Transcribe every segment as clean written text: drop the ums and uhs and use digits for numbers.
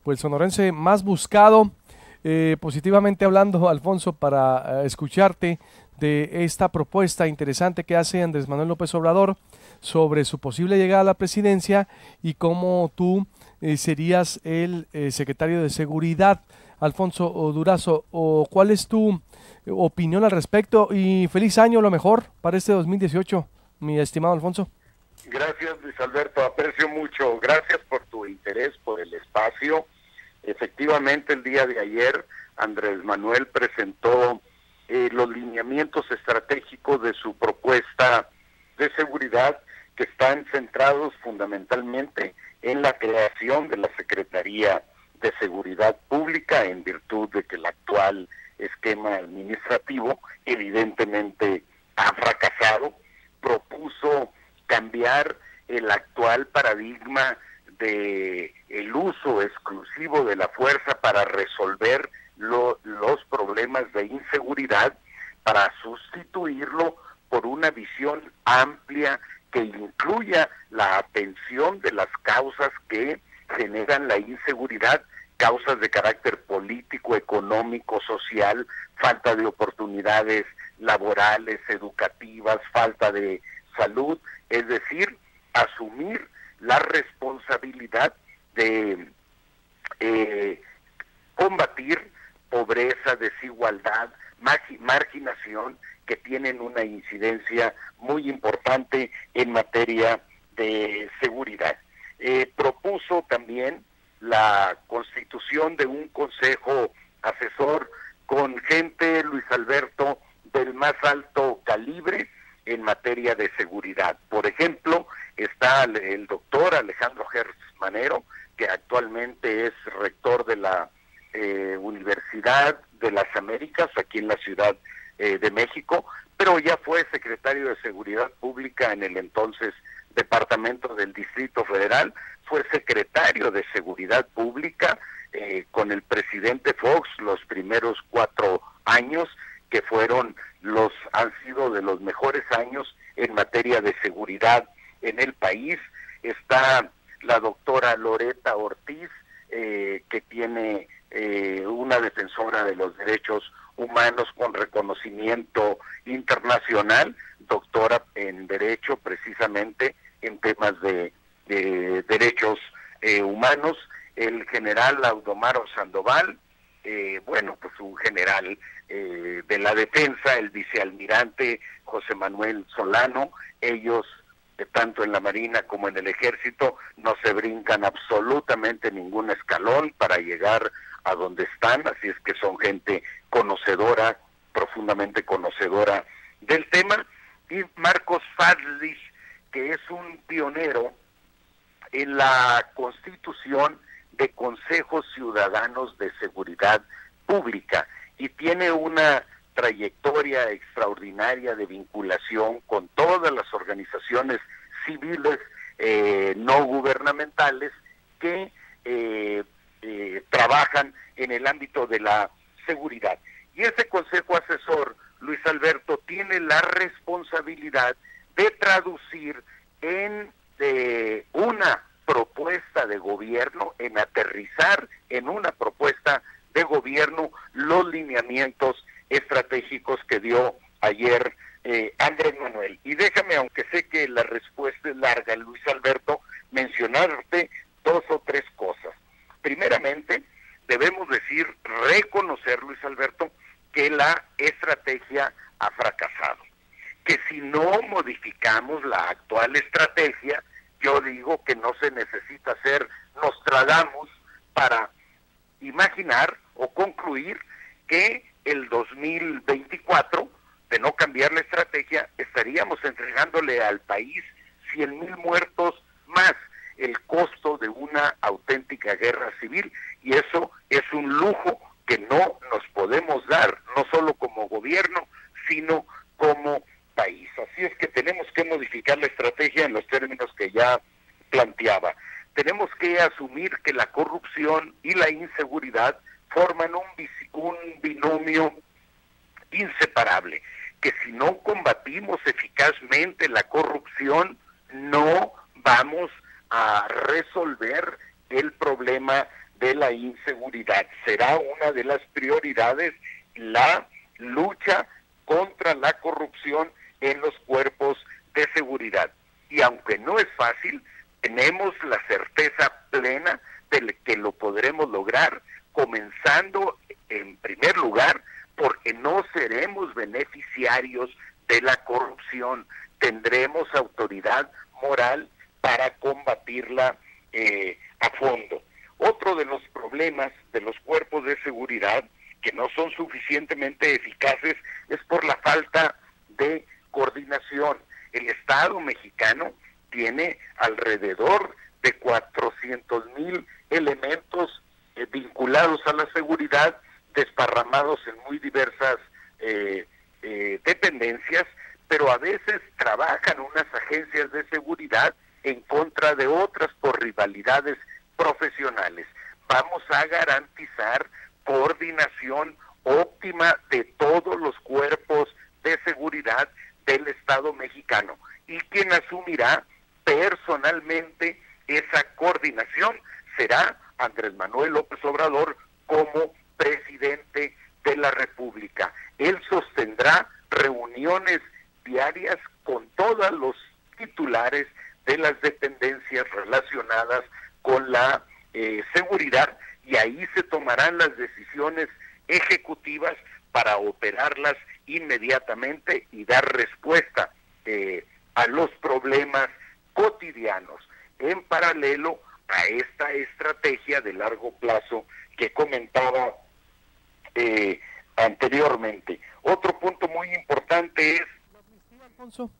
pues sonorense más buscado, positivamente hablando, Alfonso, para escucharte de esta propuesta interesante que hace Andrés Manuel López Obrador sobre su posible llegada a la presidencia y cómo tú serías el secretario de Seguridad. Alfonso Durazo, ¿cuál es tu opinión al respecto? Y feliz año, lo mejor para este 2018, mi estimado Alfonso. Gracias, Luis Alberto, aprecio mucho. Gracias por tu interés, por el espacio. Efectivamente, el día de ayer, Andrés Manuel presentó los lineamientos estratégicos de su propuesta de seguridad, que están centrados fundamentalmente en la creación de la Secretaría de Seguridad Pública, en virtud de que el actual esquema administrativo evidentemente ha fracasado. Propuso cambiar el actual paradigma de el uso exclusivo de la fuerza para resolver los problemas de inseguridad, para sustituirlo por una visión amplia que incluya la atención de las causas que generan la inseguridad, causas de carácter político, económico, social, falta de oportunidades laborales, educativas, falta de salud, es decir, asumir la responsabilidad de combatir pobreza, desigualdad, marginación, que tienen una incidencia muy importante en materia de seguridad. Propuso también la constitución de un consejo asesor con gente, Luis Alberto, del más alto calibre en materia de seguridad. Por ejemplo, está el doctor Alejandro Gertz Manero, que actualmente es rector de la Universidad de las Américas, aquí en la Ciudad de México, pero ya fue secretario de Seguridad Pública en el entonces Departamento del Distrito Federal, fue secretario de Seguridad Pública con el presidente Fox los primeros 4 años, que han sido de los mejores años en materia de seguridad en el país. Está la doctora Loreta Ortiz, que tiene una defensora de los derechos humanos con reconocimiento internacional, doctora en Derecho, precisamente en temas de derechos humanos. El general Audomaro Sandoval, pues un general de la defensa, el vicealmirante José Manuel Solano. Ellos, tanto en la Marina como en el Ejército, no se brincan absolutamente ningún escalón para llegar a donde están, así es que son gente conocedora, profundamente conocedora del tema. Y Marcos Fadlich, que es un pionero en la constitución de consejos ciudadanos de seguridad pública, y tiene una trayectoria extraordinaria de vinculación con todas las organizaciones civiles no gubernamentales que trabajan en el ámbito de la seguridad. Y ese consejo asesor, Luis Alberto, tiene la responsabilidad de traducir en una propuesta de gobierno, en aterrizar en una propuesta de gobierno los lineamientos estratégicos que dio ayer Andrés Manuel. Y déjame, aunque sé que la respuesta es larga, Luis Alberto, mencionarte 2 o 3 cosas. Primeramente, debemos reconocer, Luis Alberto, que la estrategia ha fracasado, que si no modificamos la actual estrategia, yo digo que no se necesita ser Nostradamus para imaginar o concluir que el 2024, de no cambiar la estrategia, estaríamos entregándole al país 100,000 muertos más, el costo de una auténtica guerra civil, y eso es un lujo que no nos podemos dar, no solo como gobierno, sino como país. Así es que tenemos que modificar la estrategia en los términos que ya planteaba. Tenemos que asumir que la corrupción y la inseguridad forman un binomio inseparable, que si no combatimos eficazmente la corrupción, no vamos a resolver el problema de la inseguridad. Será una de las prioridades la lucha contra la corrupción en los cuerpos de seguridad. Y aunque no es fácil, tenemos la certeza plena de que lo podremos lograr, comenzando en primer lugar porque no seremos beneficiarios de la corrupción, tendremos autoridad moral para combatirla a fondo. Otro de los problemas de los cuerpos de seguridad que no son suficientemente eficaces es por la falta de coordinación. El Estado mexicano tiene alrededor de 400,000 elementos vinculados a la seguridad, desparramados en muy diversas dependencias, pero a veces trabajan unas agencias de seguridad en contra de otras por rivalidades profesionales. Vamos a garantizar coordinación óptima de todos los cuerpos de seguridad del Estado mexicano. Y quien asumirá personalmente esa coordinación será Andrés Manuel López Obrador como presidente de la República. Él sostendrá reuniones diarias con todos los titulares de las dependencias relacionadas con la seguridad, y ahí se tomarán las decisiones ejecutivas para operarlas inmediatamente y dar respuesta a los problemas cotidianos, en paralelo a esta estrategia de largo plazo que comentaba anteriormente. Otro punto muy importante es... Alfonso,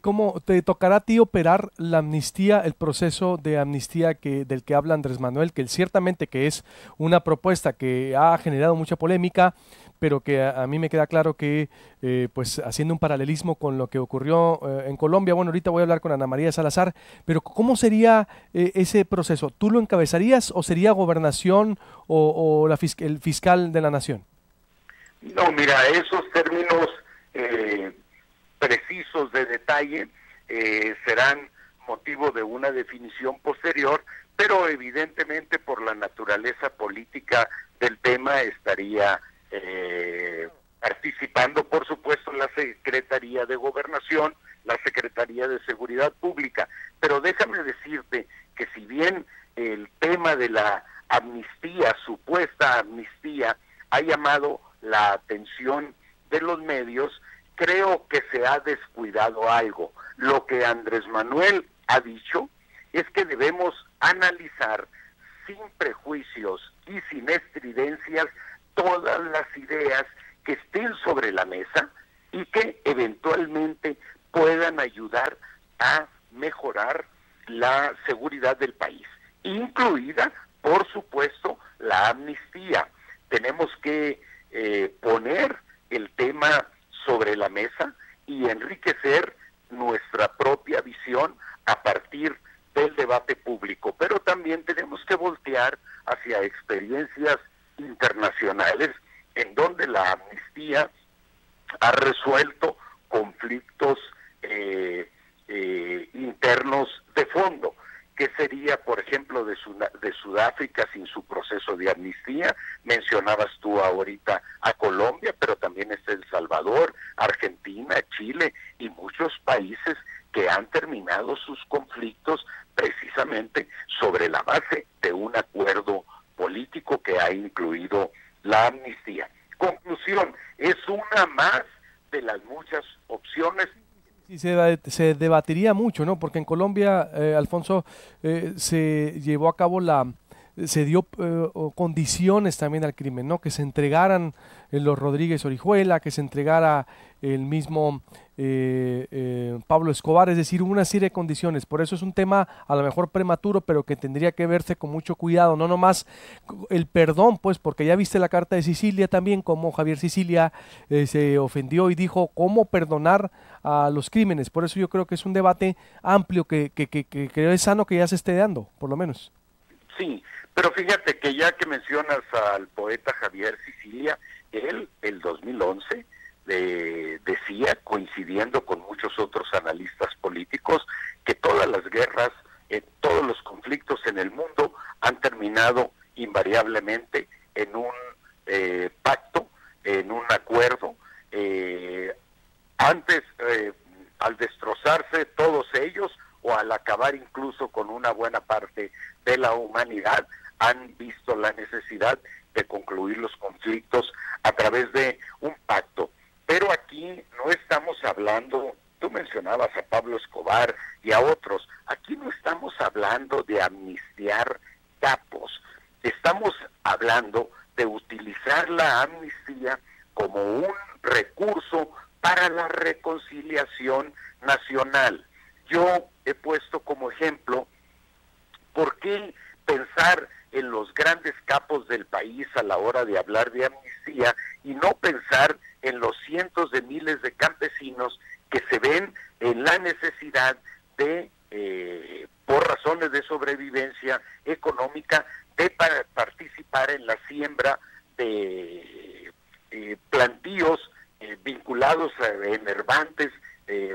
¿cómo te tocará a ti operar la amnistía, el proceso de amnistía del que habla Andrés Manuel, que ciertamente que es una propuesta que ha generado mucha polémica, pero que a mí me queda claro que, pues haciendo un paralelismo con lo que ocurrió en Colombia, bueno, ahorita voy a hablar con Ana María Salazar, pero ¿cómo sería ese proceso? ¿Tú lo encabezarías o sería Gobernación o el fiscal de la Nación? No, mira, esos términos precisos de detalle serán motivo de una definición posterior, pero evidentemente por la naturaleza política del tema estaría participando, por supuesto, la Secretaría de Gobernación, la Secretaría de Seguridad Pública. Pero déjame decirte que si bien el tema de la amnistía, supuesta amnistía, ha llamado la atención de los medios, creo que se ha descuidado algo. Lo que Andrés Manuel ha dicho es que debemos analizar sin prejuicios y sin estridencias todas las ideas que estén sobre la mesa y que eventualmente puedan ayudar a mejorar la seguridad del país, incluida, por supuesto, la amnistía. Tenemos que poner el tema sobre la mesa y enriquecer nuestra propia visión a partir del debate público, pero también tenemos que voltear hacia experiencias internacionales en donde la amnistía ha resuelto conflictos internos de fondo. ¿Qué sería, por ejemplo, de Sudáfrica sin su proceso de amnistía? Mencionabas tú ahorita a Colombia, pero también está El Salvador, Argentina, Chile y muchos países que han terminado sus conflictos precisamente sobre la base de un acuerdo político que ha incluido la amnistía. Conclusión, es una más de las muchas opciones. Sí, se debatiría mucho, ¿no? Porque en Colombia, Alfonso, se llevó a cabo se dio condiciones también al crimen, ¿no? Que se entregaran los Rodríguez Orihuela, que se entregara el mismo Pablo Escobar, es decir, una serie de condiciones. Por eso es un tema a lo mejor prematuro, pero que tendría que verse con mucho cuidado, no nomás el perdón, pues, porque ya viste la carta de Sicilia también, como Javier Sicilia se ofendió y dijo cómo perdonar a los crímenes. Por eso yo creo que es un debate amplio que es sano que ya se esté dando, por lo menos. Sí, pero fíjate que ya que mencionas al poeta Javier Sicilia, él, el 2011, decía, coincidiendo con muchos otros analistas políticos, que todas las guerras, todos los conflictos en el mundo han terminado invariablemente en un pacto, en un acuerdo. Antes, al destrozarse todos ellos, o al acabar incluso con una buena parte de la humanidad, han visto la necesidad de concluir los conflictos a través de un pacto. Pero aquí no estamos hablando, tú mencionabas a Pablo Escobar y a otros, aquí no estamos hablando de amnistiar capos, estamos hablando de utilizar la amnistía como un recurso para la reconciliación nacional. Yo he puesto como ejemplo, ¿por qué pensar en los grandes capos del país a la hora de hablar de amnistía y no pensar en los cientos de miles de campesinos que se ven en la necesidad de, por razones de sobrevivencia económica, de participar en la siembra de plantíos vinculados a enervantes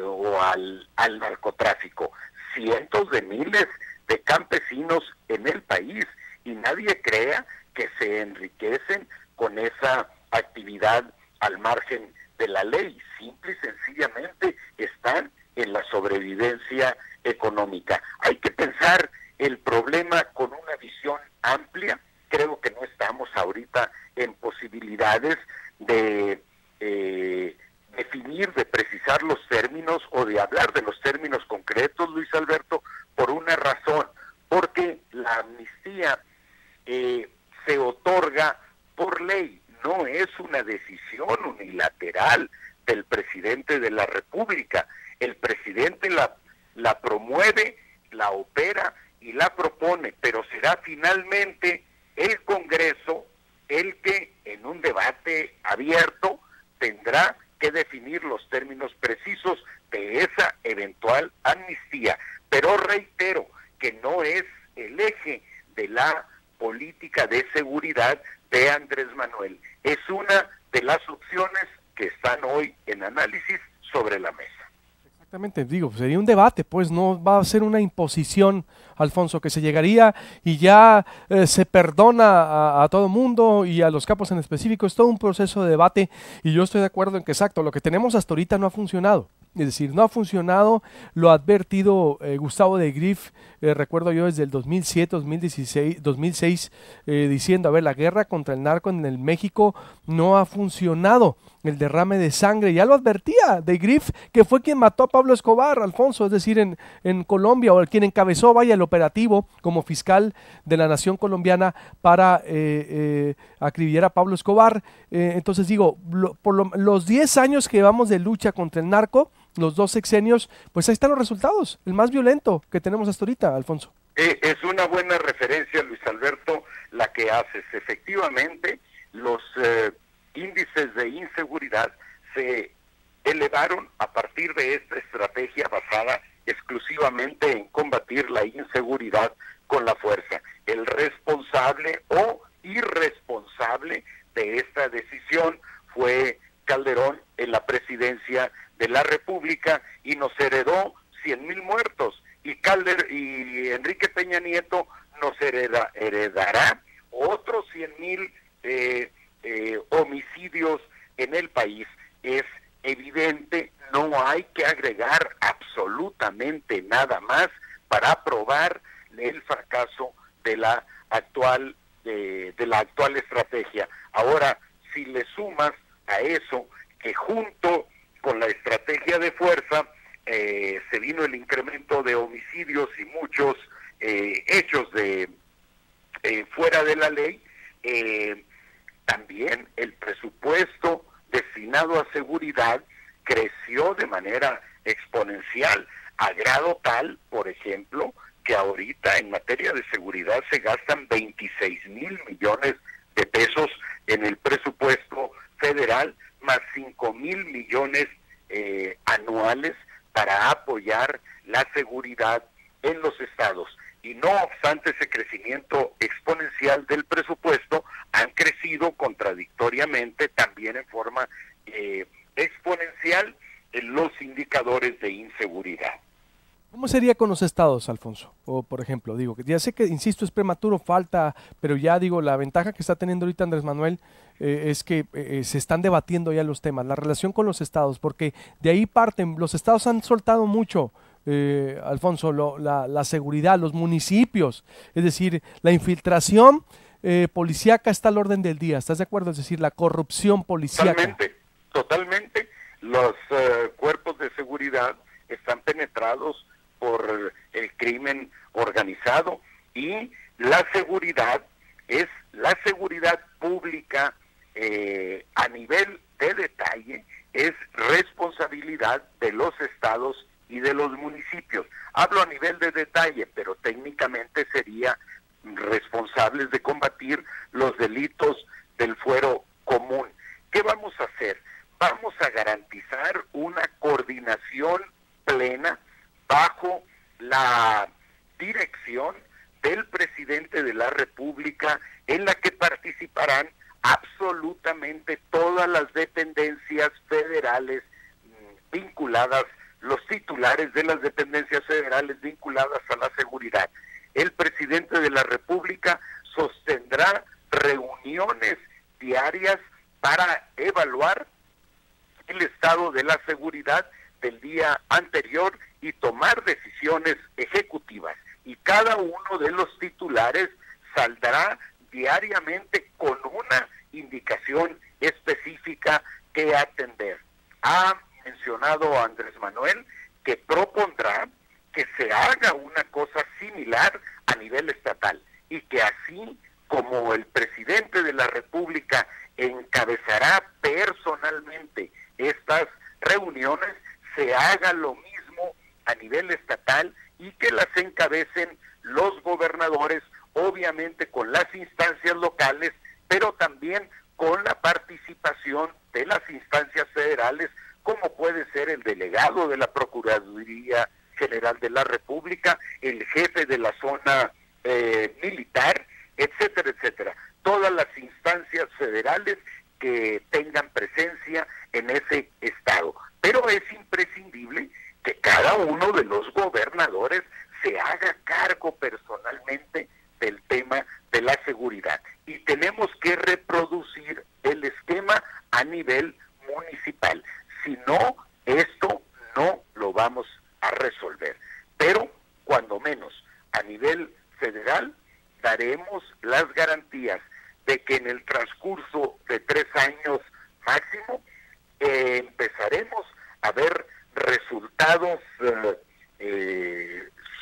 o al narcotráfico? Cientos de miles de campesinos en el país, y nadie crea que se enriquecen con esa actividad al margen de la ley. Simple y sencillamente están en la sobrevivencia económica. Hay que pensar el problema con una visión amplia. Creo que no estamos ahorita en posibilidades de definir, de precisar los términos o de hablar de los términos concretos, Luis Alberto, por una razón, porque la amnistía se otorga por ley, no es una decisión unilateral del presidente de la República. El presidente la promueve, la opera y la propone, pero será finalmente el Congreso el que en un debate abierto tendrá que definir los términos precisos de esa eventual amnistía. Pero reitero que no es el eje de la política de seguridad de Andrés Manuel. Es una de las opciones que están hoy en análisis sobre la mesa. Exactamente, digo, sería un debate, pues no va a ser una imposición, Alfonso, que se llegaría y ya se perdona a todo mundo y a los capos en específico. Es todo un proceso de debate y yo estoy de acuerdo en que exacto, lo que tenemos hasta ahorita no ha funcionado. Es decir, no ha funcionado, lo ha advertido Gustavo de Griff, recuerdo yo desde el 2007, 2016, 2006, diciendo, a ver, la guerra contra el narco en el México no ha funcionado, el derrame de sangre, ya lo advertía de Griff, que fue quien mató a Pablo Escobar, Alfonso, es decir, en Colombia, o quien encabezó, vaya, el operativo como fiscal de la nación colombiana para acribillar a Pablo Escobar. Entonces digo, los 10 años que llevamos de lucha contra el narco, los 2 sexenios, pues ahí están los resultados, el más violento que tenemos hasta ahorita, Alfonso. Es una buena referencia, Luis Alberto, la que haces. Efectivamente, los índices de inseguridad se elevaron a partir de esta estrategia basada exclusivamente en combatir la inseguridad con la fuerza. El responsable o irresponsable de esta decisión fue Calderón en la presidencia de la República y nos heredó 100,000 muertos, y Enrique Peña Nieto nos heredará otros 100,000 homicidios en el país. Es evidente, no hay que agregar absolutamente nada más para probar el fracaso de la actual estrategia. Ahora, si le sumas a eso que junto con la estrategia de fuerza se vino el incremento de homicidios y muchos hechos de fuera de la ley, también el presupuesto destinado a seguridad creció de manera exponencial, a grado tal, por ejemplo, que ahorita en materia de seguridad se gastan 26,000 millones de pesos en el presupuesto federal, más 5,000 millones anuales para apoyar la seguridad en los estados. Y no obstante ese crecimiento exponencial del presupuesto, han crecido contradictoriamente también en forma exponencial en los indicadores de inseguridad. ¿Cómo sería con los estados, Alfonso? O, por ejemplo, digo, que ya sé que, insisto, es prematuro, falta, pero ya digo, la ventaja que está teniendo ahorita Andrés Manuel es que se están debatiendo ya los temas, la relación con los estados, porque de ahí parten, los estados han soltado mucho, Alfonso, la seguridad, los municipios, es decir, la infiltración policíaca está al orden del día, ¿estás de acuerdo? Es decir, la corrupción policíaca. Totalmente, totalmente. Los cuerpos de seguridad están penetrados por el crimen organizado y la seguridad es la seguridad pública a nivel de detalle, es responsabilidad de los estados y de los municipios. Hablo a nivel de detalle, pero técnicamente sería responsables de combatir los delitos del fuero común. ¿Qué vamos a hacer? Vamos a garantizar una coordinación plena bajo la dirección del presidente de la República, en la que participarán absolutamente todas las dependencias federales vinculadas, los titulares de las dependencias federales vinculadas a la seguridad. El presidente de la República sostendrá reuniones diarias para evaluar el estado de la seguridad del día anterior y tomar decisiones ejecutivas. Y cada uno de los titulares saldrá diariamente con una indicación específica que atender. Ha mencionado Andrés Manuel que propondrá que se haga una cosa similar a nivel estatal y que así como el presidente de la República encabezará personalmente estas reuniones, se haga lo mismo a nivel estatal y que las encabecen los gobernadores, obviamente con las instancias locales, pero también con la participación de las instancias federales, como puede ser el delegado de la Procuraduría General de la República, el jefe de la zona militar, etcétera, etcétera. Todas las instancias federales que tengan presencia en ese estado. Pero es imprescindible que cada uno de los gobernadores se haga cargo personalmente del tema de la seguridad. Y tenemos que reproducir el esquema a nivel municipal. Si no, esto no lo vamos a resolver. Pero, cuando menos, a nivel federal, daremos las garantías de que en el transcurso de 3 años máximo empezaremos a ver resultados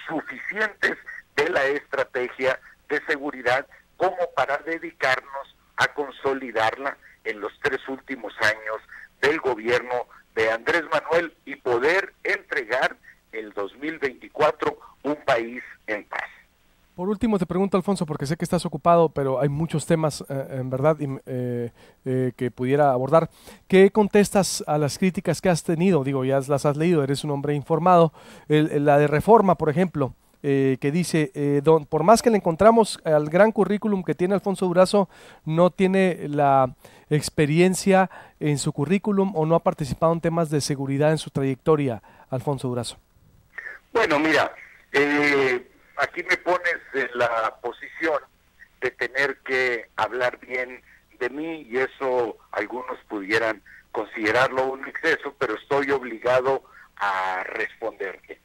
suficientes de la estrategia de seguridad como para dedicarnos a consolidarla en los 3 últimos años del gobierno de Andrés Manuel y poder entregar el 2024 un país en paz. Por último, te pregunto, Alfonso, porque sé que estás ocupado, pero hay muchos temas, en verdad, que pudiera abordar. ¿Qué contestas a las críticas que has tenido? Digo, ya las has leído, eres un hombre informado. La de Reforma, por ejemplo, que dice, por más que le encontramos al gran currículum que tiene Alfonso Durazo, no tiene la experiencia en su currículum o no ha participado en temas de seguridad en su trayectoria, Alfonso Durazo. Bueno, mira, aquí me pones en la posición de tener que hablar bien de mí y eso algunos pudieran considerarlo un exceso, pero estoy obligado a responderte.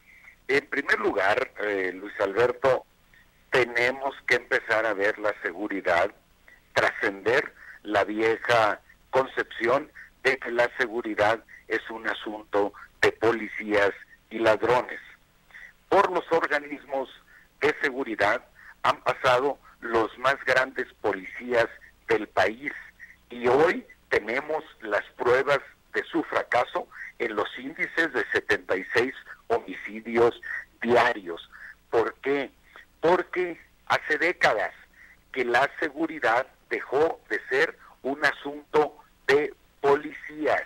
En primer lugar, Luis Alberto, tenemos que empezar a ver la seguridad, trascender la vieja concepción de que la seguridad es un asunto de policías y ladrones. Por los organismos de seguridad han pasado los más grandes policías del país y hoy tenemos las pruebas de su fracaso en los índices de 76 homicidios diarios. ¿Por qué? Porque hace décadas que la seguridad dejó de ser un asunto de policías,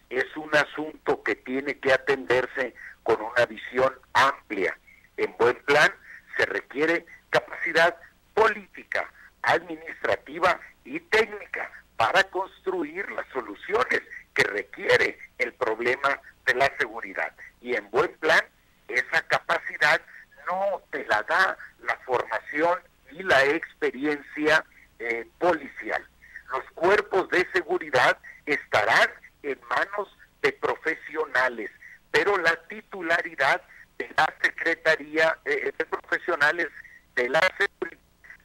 es un asunto que tiene que atenderse con una visión amplia. En buen plan se requiere capacidad política, administrativa y técnica para construir las soluciones que requiere el problema de la seguridad. Y en buen plan, esa capacidad no te la da la formación y la experiencia policial. Los cuerpos de seguridad estarán en manos de profesionales, pero la titularidad de la Secretaría de Profesionales de la Seguridad,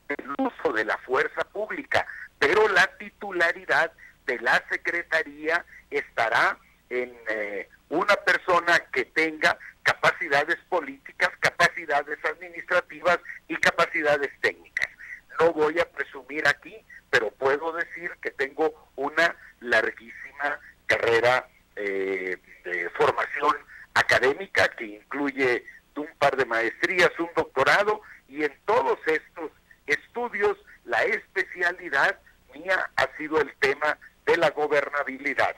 el uso de la fuerza pública, pero la titularidad de la Secretaría estará en una persona que tenga capacidades políticas, capacidades administrativas y capacidades técnicas. No voy a presumir aquí, pero puedo decir que tengo una larguísima carrera de formación académica que incluye un par de maestrías, un doctorado, y en todos estos estudios la especialidad mía ha sido el tema de la gobernabilidad.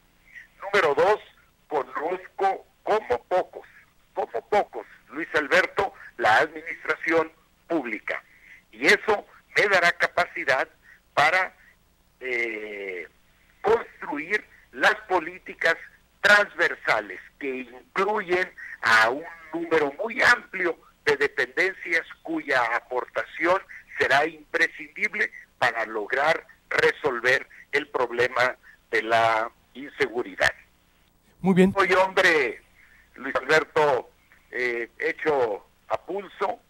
Número 2, conozco como pocos, Luis Alberto, la administración pública, y eso me dará capacidad para construir las políticas transversales que incluyen a un número muy amplio de dependencias cuya aportación será imprescindible para lograr resolver el problema de la inseguridad. Muy bien. Soy hombre, Luis Alberto, hecho a pulso,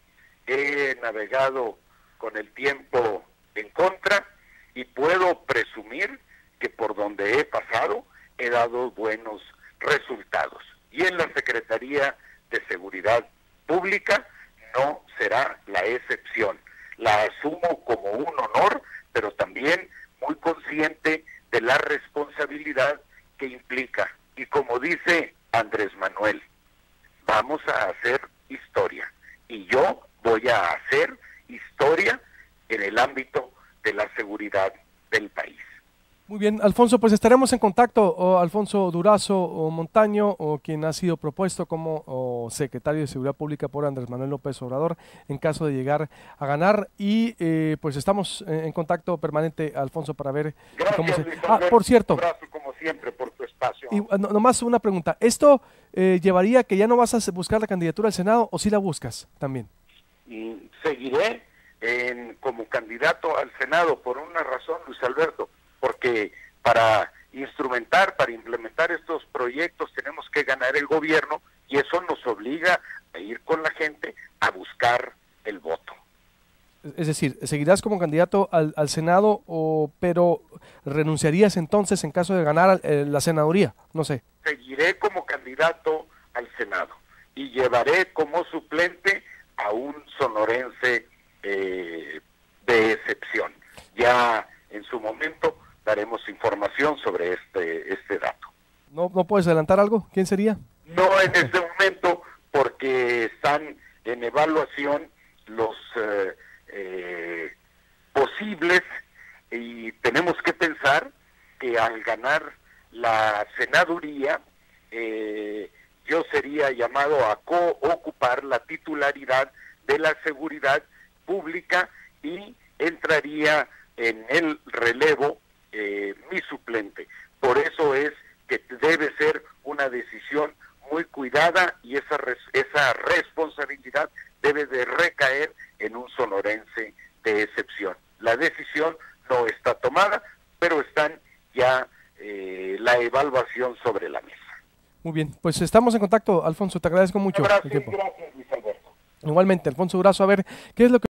he navegado con el tiempo en contra y puedo presumir que por donde he pasado he dado buenos resultados. Y en la Secretaría de Seguridad Pública no será la excepción. La asumo como un honor, pero también muy consciente de la responsabilidad que implica. Y como dice Andrés Manuel, vamos a hacer historia. Y yo voy a hacer historia en el ámbito de la seguridad del país. Muy bien, Alfonso, pues estaremos en contacto, Alfonso Durazo Montaño, quien ha sido propuesto como secretario de Seguridad Pública por Andrés Manuel López Obrador, en caso de llegar a ganar, y pues estamos en contacto permanente, Alfonso, para ver cómo se... por cierto, un abrazo como siempre por tu espacio. Y nomás una pregunta, ¿esto llevaría que ya no vas a buscar la candidatura al Senado o sí la buscas también? Seguiré como candidato al Senado por una razón, Luis Alberto, porque para instrumentar, para implementar estos proyectos tenemos que ganar el gobierno y eso nos obliga a ir con la gente a buscar el voto. Es decir, ¿seguirás como candidato al Senado, pero renunciarías entonces en caso de ganar la senaduría? No sé. Seguiré como candidato al Senado y llevaré como suplente a un sonorense de excepción. Ya en su momento daremos información sobre este dato. ¿No puedes adelantar algo? ¿Quién sería? No en este momento, porque están en evaluación los posibles, y tenemos que pensar que al ganar la senaduría, yo sería llamado a ocupar la titularidad de la seguridad pública y entraría en el relevo mi suplente. Por eso es que debe ser una decisión muy cuidada y esa responsabilidad debe de recaer en un sonorense de excepción. La decisión no está tomada, pero están ya la evaluación sobre la mesa. Muy bien, pues estamos en contacto, Alfonso, te agradezco mucho. Un abrazo, gracias, Luis Alberto. Igualmente, Alfonso Durazo, a ver, ¿qué es lo que